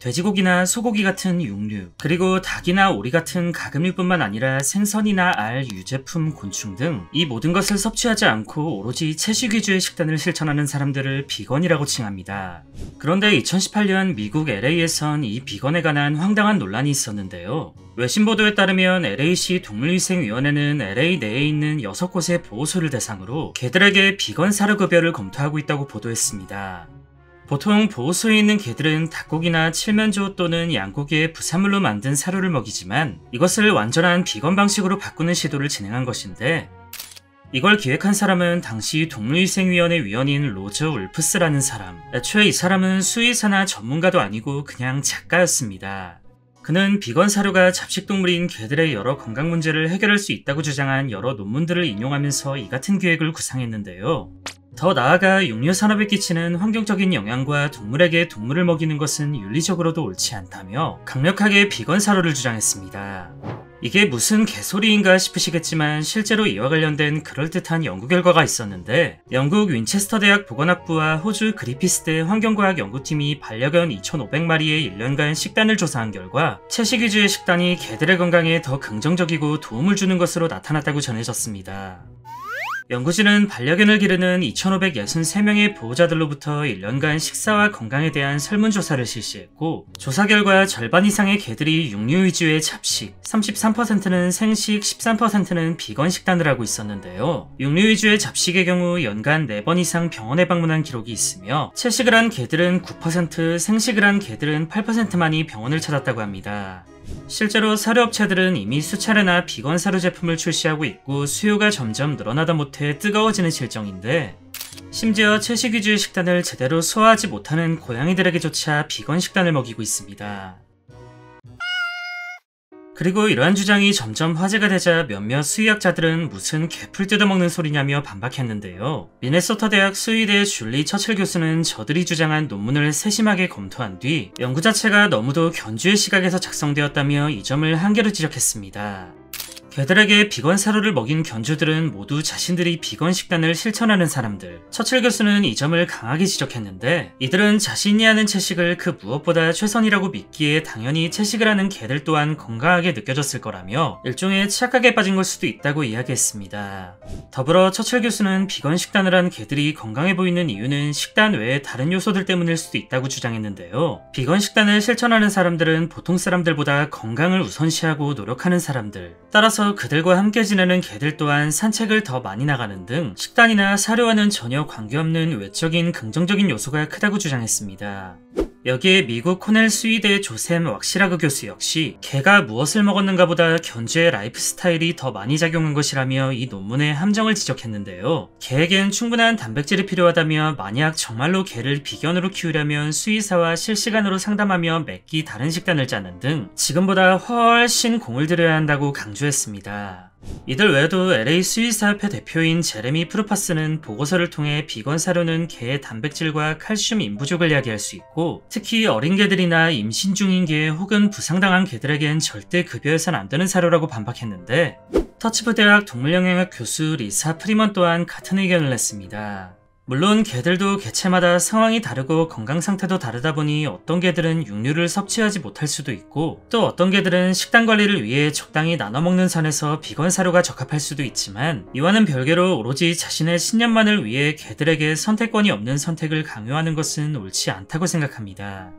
돼지고기나 소고기 같은 육류, 그리고 닭이나 오리 같은 가금류뿐만 아니라 생선이나 알, 유제품, 곤충 등 이 모든 것을 섭취하지 않고 오로지 채식 위주의 식단을 실천하는 사람들을 비건이라고 칭합니다. 그런데 2018년 미국 LA에선 이 비건에 관한 황당한 논란이 있었는데요. 외신 보도에 따르면 LA시 동물위생위원회는 LA 내에 있는 6곳의 보호소를 대상으로 개들에게 비건 사료 급여를 검토하고 있다고 보도했습니다. 보통 보호소에 있는 개들은 닭고기나 칠면조 또는 양고기의 부산물로 만든 사료를 먹이지만 이것을 완전한 비건 방식으로 바꾸는 시도를 진행한 것인데, 이걸 기획한 사람은 당시 동물위생위원회 위원인 로저 울프스라는 사람. 애초에 이 사람은 수의사나 전문가도 아니고 그냥 작가였습니다. 그는 비건 사료가 잡식동물인 개들의 여러 건강 문제를 해결할 수 있다고 주장한 여러 논문들을 인용하면서 이 같은 기획을 구상했는데요. 더 나아가 육류 산업에 끼치는 환경적인 영향과 동물에게 동물을 먹이는 것은 윤리적으로도 옳지 않다며 강력하게 비건 사료를 주장했습니다. 이게 무슨 개소리인가 싶으시겠지만 실제로 이와 관련된 그럴듯한 연구 결과가 있었는데, 영국 윈체스터 대학 보건학부와 호주 그리피스대 환경과학 연구팀이 반려견 2,500마리의 1년간 식단을 조사한 결과 채식 위주의 식단이 개들의 건강에 더 긍정적이고 도움을 주는 것으로 나타났다고 전해졌습니다. 연구진은 반려견을 기르는 2,563명의 보호자들로부터 1년간 식사와 건강에 대한 설문조사를 실시했고, 조사 결과 절반 이상의 개들이 육류 위주의 잡식, 33%는 생식, 13%는 비건 식단을 하고 있었는데요. 육류 위주의 잡식의 경우 연간 4번 이상 병원에 방문한 기록이 있으며, 채식을 한 개들은 9%, 생식을 한 개들은 8%만이 병원을 찾았다고 합니다. 실제로 사료업체들은 이미 수차례나 비건 사료 제품을 출시하고 있고 수요가 점점 늘어나다 못해 뜨거워지는 실정인데, 심지어 채식 위주의 식단을 제대로 소화하지 못하는 고양이들에게조차 비건 식단을 먹이고 있습니다. 그리고 이러한 주장이 점점 화제가 되자 몇몇 수의학자들은 무슨 개풀 뜯어먹는 소리냐며 반박했는데요. 미네소타 대학 수의대 줄리 처칠 교수는 저들이 주장한 논문을 세심하게 검토한 뒤 연구 자체가 너무도 견주의 시각에서 작성되었다며 이 점을 한계로 지적했습니다. 개들에게 비건 사료를 먹인 견주들은 모두 자신들이 비건 식단을 실천하는 사람들. 처칠 교수는 이 점을 강하게 지적했는데, 이들은 자신이 하는 채식을 그 무엇보다 최선이라고 믿기에 당연히 채식을 하는 개들 또한 건강하게 느껴졌을 거라며 일종의 착각에 빠진 걸 수도 있다고 이야기했습니다. 더불어 처칠 교수는 비건 식단을 한 개들이 건강해 보이는 이유는 식단 외에 다른 요소들 때문일 수도 있다고 주장했는데요. 비건 식단을 실천하는 사람들은 보통 사람들보다 건강을 우선시하고 노력하는 사람들. 따라서 그들과 함께 지내는 개들 또한 산책을 더 많이 나가는 등 식단이나 사료와는 전혀 관계없는 외적인 긍정적인 요소가 크다고 주장했습니다. 여기에 미국 코넬 수의대 조셈 왁시라그 교수 역시 개가 무엇을 먹었는가 보다 견주의 라이프 스타일이 더 많이 작용한 것이라며 이 논문의 함정을 지적했는데요. 개에겐 충분한 단백질이 필요하다며 만약 정말로 개를 비건으로 키우려면 수의사와 실시간으로 상담하며 매끼 다른 식단을 짜는 등 지금보다 훨씬 공을 들여야 한다고 강조했습니다. 이들 외에도 LA 수의사협회 대표인 제레미 프루파스는 보고서를 통해 비건 사료는 개의 단백질과 칼슘 인부족을 이야기할 수 있고, 특히 어린 개들이나 임신 중인 개 혹은 부상당한 개들에겐 절대 급여해선 안 되는 사료라고 반박했는데, 터치부 대학 동물영양학 교수 리사 프리먼 또한 같은 의견을 냈습니다. 물론 개들도 개체마다 상황이 다르고 건강 상태도 다르다 보니 어떤 개들은 육류를 섭취하지 못할 수도 있고, 또 어떤 개들은 식단 관리를 위해 적당히 나눠 먹는 선에서 비건 사료가 적합할 수도 있지만, 이와는 별개로 오로지 자신의 신념만을 위해 개들에게 선택권이 없는 선택을 강요하는 것은 옳지 않다고 생각합니다.